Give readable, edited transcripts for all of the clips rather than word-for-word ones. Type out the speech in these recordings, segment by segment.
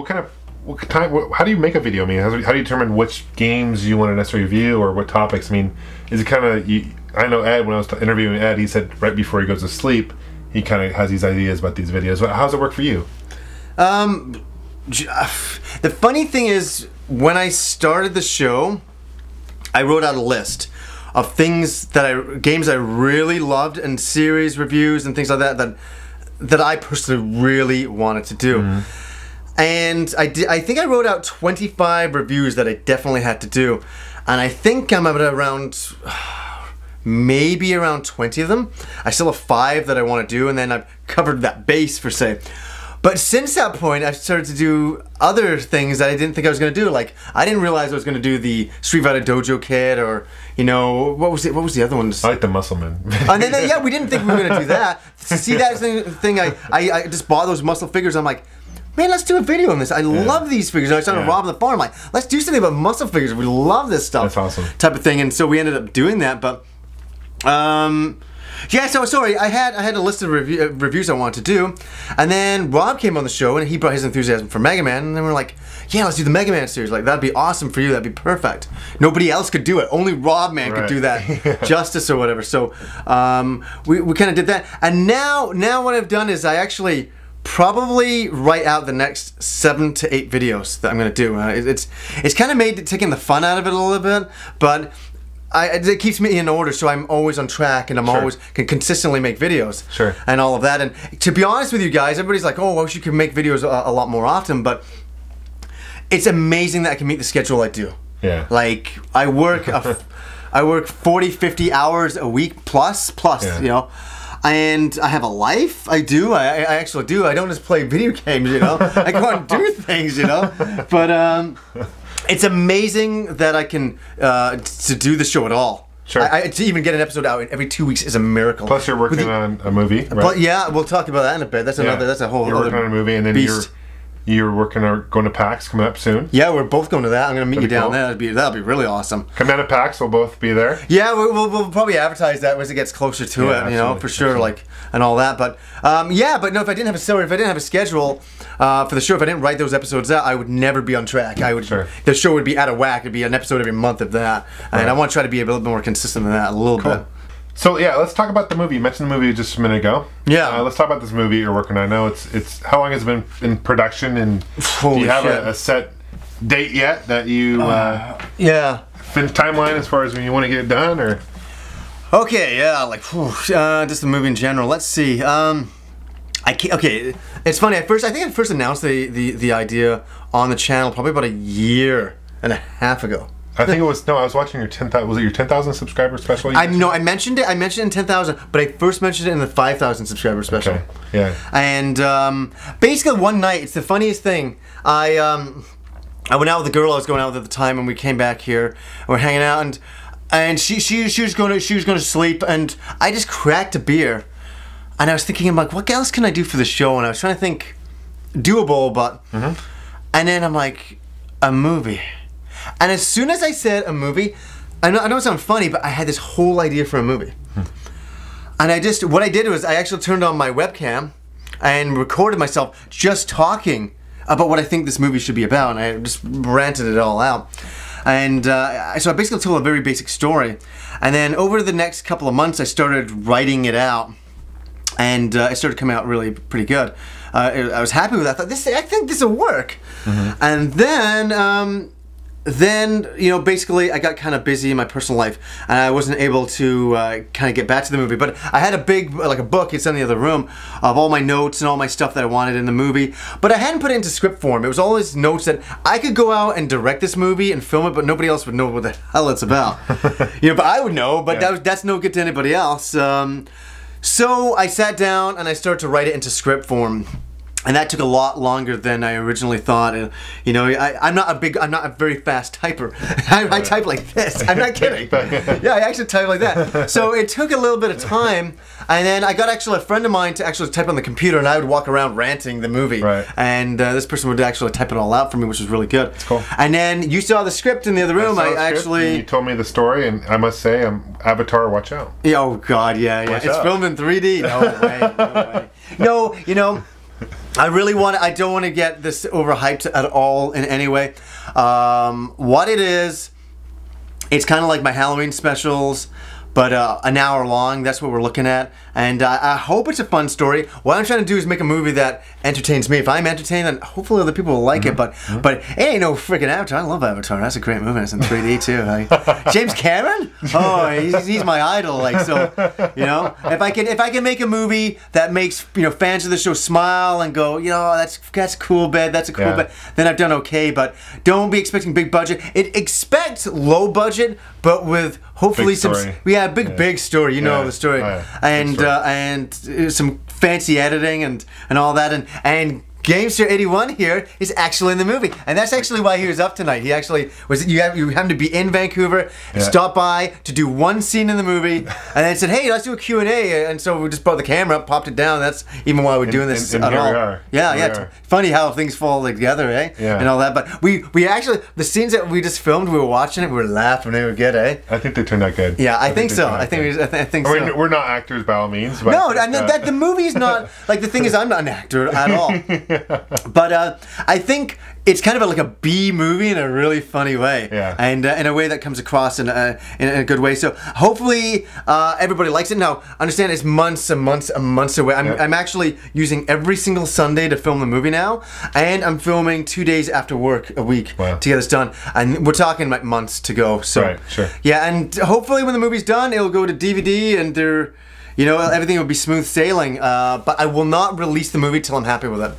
How do you make a video? I mean, how do you determine which games you want to necessarily review or what topics? I mean, is it kind of I know Ed, when I was interviewing Ed, he said right before he goes to sleep, he kind of has these ideas about these videos. How does it work for you? The funny thing is, when I started the show, I wrote out a list of things games I really loved, and series reviews and things like that I personally really wanted to do. And I think I wrote out 25 reviews that I definitely had to do, and I think I'm at around maybe around 20 of them. I still have 5 that I want to do, and then I've covered that base per se. But since that point, I've started to do other things that I didn't think I was going to do. Like, I didn't realize I was going to do the Street Fighter Dojo Kid, or, you know, what was the other ones? I like the Muscleman. And then, yeah, we didn't think we were going to do that. To see that thing, I just bought those muscle figures. I'm like, man, let's do a video on this. I love these figures. And I started robbing the farm. I'm like, let's do something about muscle figures. We love this stuff. That's awesome. Type of thing. And so we ended up doing that. But, yeah, so sorry, I had a list of reviews I wanted to do, and then Rob came on the show and he brought his enthusiasm for Mega Man, and then we're like, yeah, let's do the Mega Man series. Like, that'd be awesome for you. That'd be perfect. Nobody else could do it. Only Rob Man could do that. Justice or whatever. So we kind of did that, and now what I've done is I actually probably write out the next 7 to 8 videos that I'm gonna do. It's kind of made taking the fun out of it a little bit, but it keeps me in order, so I'm always on track, and I'm always can consistently make videos, and all of that. And to be honest with you guys, everybody's like, "Oh, I wish you could make videos a lot more often," but it's amazing that I can meet the schedule I do. Yeah. Like, I work 40, 50 hours a week plus, you know. And I have a life. I do. I actually do. I don't just play video games, you know. I go out and do things, you know. But it's amazing that I can to do the show at all. Sure. To even get an episode out every 2 weeks is a miracle. Plus, you're working on a movie, right? But yeah, we'll talk about that in a bit. That's another. That's a whole. You're working on a movie, and then beast. You're working on going to PAX coming up soon. Yeah, we're both going to that. I'm going to meet you down there. That'll be really awesome. Come down to PAX. We'll both be there. Yeah, we'll probably advertise that as it gets closer to it, you know, for sure, like, and all that. But yeah, but no, if I didn't have a schedule for the show, if I didn't write those episodes out, I would never be on track. The show would be out of whack. It'd be an episode every month of that, and I want to try to be a little bit more consistent than that, a little bit. So yeah, let's talk about the movie. You mentioned the movie just a minute ago. Yeah. Let's talk about this movie you're working on. I know it's how long has it been in production, and do you have a set date yet that you timeline as far as when you want to get it done, or? Okay, yeah, like just the movie in general. Let's see. Okay, it's funny. I think I first announced the idea on the channel probably about 1.5 years ago. I think it was, I was watching your 10,000, was it your 10,000 subscriber special? I mentioned it in 10,000, but I first mentioned it in the 5,000 subscriber special. Okay, yeah. And basically one night, it's the funniest thing, I went out with the girl I was going out with at the time, and we came back here, and we're hanging out, and she was going to sleep, and I just cracked a beer, and I was thinking, I'm like, what else can I do for the show? And I was trying to think doable, but, and then I'm like, a movie. And as soon as I said a movie, I know it sounds funny, but I had this whole idea for a movie. And what I did was I actually turned on my webcam and recorded myself just talking about what I think this movie should be about, and I just ranted it all out. And so I basically told a very basic story. And then over the next couple of months, I started writing it out, and it started coming out really pretty good. I was happy with that. I thought, I think this will work. And then, you know, basically I got kind of busy in my personal life, and I wasn't able to kind of get back to the movie. But I had a big, like a book, it's in the other room, of all my notes and all my stuff that I wanted in the movie. But I hadn't put it into script form. It was all these notes that I could go out and direct this movie and film it, but nobody else would know what the hell it's about. You know, but I would know, but that's no good to anybody else. So I sat down and I started to write it into script form. And that took a lot longer than I originally thought. And, you know, I'm not a very fast typer. I type like this. I'm not kidding. Yeah, I actually type like that. So it took a little bit of time, and then I got actually a friend of mine to actually type on the computer, and I would walk around ranting the movie. Right. And this person would actually type it all out for me, which was really good. That's cool. And then you saw the script in the other room. You told me the story, and I must say, Avatar, watch out. Oh God, yeah. It's filmed in 3D. No way. No, you know. I really want. I don't want to get this overhyped at all in any way. What it is, it's kind of like my Halloween specials, but an hour long. That's what we're looking at, and I hope it's a fun story. What I'm trying to do is make a movie that entertains me. If I'm entertained, then hopefully other people will like it. But it ain't no freaking Avatar. I love Avatar. That's a great movie. It's in 3D too. Like, James Cameron? Oh, he's my idol. Like, so, you know, if I can make a movie that makes, you know, fans of the show smile and go, you know, that's cool, bed. That's a cool bed. Then I've done okay. But don't be expecting big budget. Expect low budget, but with hopefully some big story. You know the story, and some fancy editing and all that, and Gamester81 here is actually in the movie, and that's actually why he was up tonight. He actually was. You happened to be in Vancouver, stopped by to do one scene in the movie, and then said, "Hey, let's do a Q&A." And so we just brought the camera up, popped it down. That's even why we're doing this at all. Here we are. Yeah. Funny how things fall together, eh? Yeah. And all that. But we actually, the scenes that we just filmed, we were watching it, we were laughing, they were good, eh? I think they turned out good. Yeah, I think so. I think so. We're not actors by all means. But no, and that the movie's not like, the thing is, I'm not an actor at all. But I think it's kind of like a B movie in a really funny way, and in a way that comes across in a good way. So hopefully everybody likes it. Now, understand it's months and months and months away. I'm actually using every single Sunday to film the movie now, and I'm filming 2 days after work a week to get this done. And we're talking like months to go. So yeah, and hopefully when the movie's done, it'll go to DVD and you know, everything will be smooth sailing. But I will not release the movie till I'm happy with it.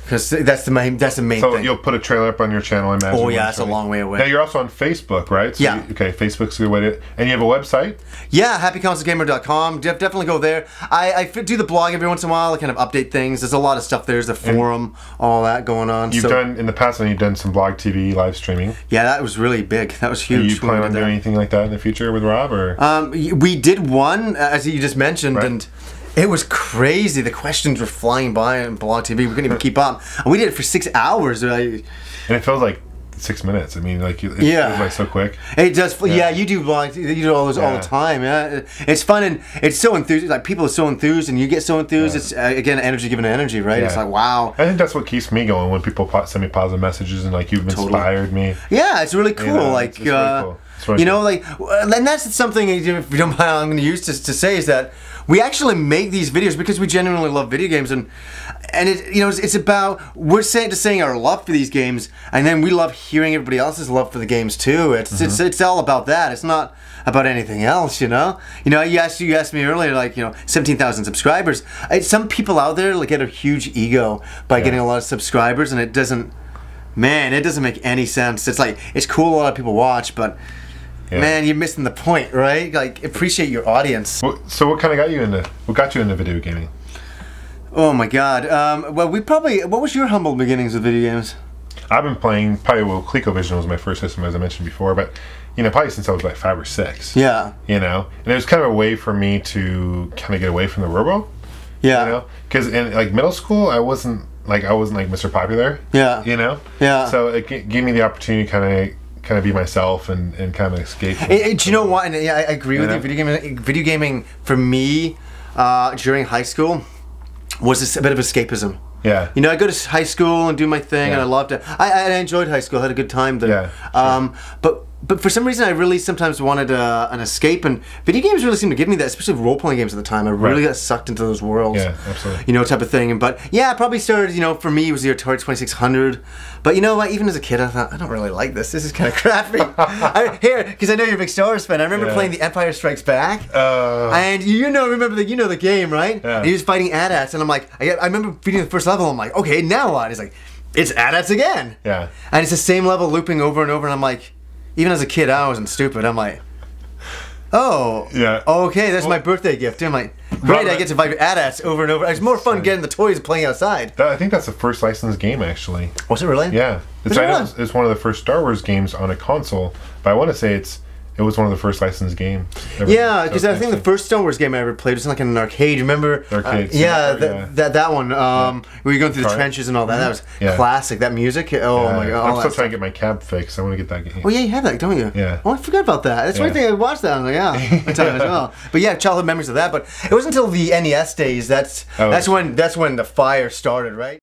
Because that's the main thing. So you'll put a trailer up on your channel, I imagine. Oh yeah, that's a long way away. Now you're also on Facebook, right? So okay, Facebook's a good way to... And you have a website? Yeah, HappyConsoleGamer.com. Definitely go there. I do the blog every once in a while. I kind of update things. There's a lot of stuff there. There's a forum, all that going on. You've done, in the past, you've done some blog TV live streaming. Yeah, that was really big. That was huge. Are you planning on doing anything like that in the future with Rob? Or? We did one, as you just mentioned, and... it was crazy. The questions were flying by on Blog TV. We couldn't even keep up. And we did it for 6 hours. And it feels like 6 minutes. I mean, like, it feels like so quick. It does. Yeah, you do blogs. You do all those all the time. Yeah, it's fun, and it's so enthused. Like, people are so enthused, and you get so enthused. It's again, energy giving energy, right? It's like, wow. I think that's what keeps me going, when people send me positive messages and like, you've inspired me. Yeah, it's really cool. You know, like, it's really cool. You know, like, and that's something, if you don't mind, I'm going to use to say is that we actually make these videos because we genuinely love video games, and it, you know, it's about, we're saying our love for these games, and then we love hearing everybody else's love for the games too. It's all about that. It's not about anything else, you know. You know, you asked me earlier, like, you know, 17,000 subscribers. Some people out there like get a huge ego by getting a lot of subscribers, and it doesn't make any sense. It's like, it's cool, a lot of people watch, but man, you're missing the point, right? Like, appreciate your audience. So what kind of got you into video gaming? Oh my God. Well, what was your humble beginnings with video games? I've been playing, ColecoVision was my first system, as I mentioned before, but, you know, probably since I was like 5 or 6. Yeah. You know, and it was kind of a way for me to kind of get away from the real world. Yeah. You know, because in like middle school, I wasn't like Mr. Popular. Yeah. You know. Yeah. So it gave me the opportunity to kind of be myself and kind of escape. Do you know what? And I agree with you. Video gaming for me during high school was a bit of escapism. Yeah. You know, I go to high school and do my thing, and I loved it. I enjoyed high school. I had a good time there. Yeah. But for some reason, I really sometimes wanted an escape, and video games really seemed to give me that, especially role-playing games at the time. I really got sucked into those worlds. Yeah, absolutely. You know, type of thing. But yeah, I probably started, you know, for me, it was the Atari 2600. But you know what, even as a kid, I thought, I don't really like this. This is kind of crappy. Because I know you're a big Star Wars fan. I remember playing The Empire Strikes Back. And remember the game, right? Yeah. And he was fighting AT-ATs, and I'm like, I remember beating the first level, I'm like, okay, now what? He's like, it's AT-ATs again. Yeah. And it's the same level looping over and over, and I'm like, even as a kid, I wasn't stupid. I'm like, oh, yeah, okay, that's my birthday gift. I'm like, great, I get to fight AT-ATs over and over. It's more fun getting the toys and playing outside. I think that's the first licensed game, actually. Was it really? Yeah. It's one of the first Star Wars games on a console, but I want to say it was one of the first licensed games. Yeah, because I think the first Star Wars game I ever played was like in an arcade. Remember? Arcade. That one. Where you're going through the trenches and all that. That was classic. That music. Oh my God. I'm still trying to get my cab fixed. I want to get that game. Oh yeah, you have that, don't you? Yeah. Oh, I forgot about that. That's one thing I watched that. I was like, yeah, one time as well. But yeah, childhood memories of that. But it wasn't until the NES days. That's when the fire started, right?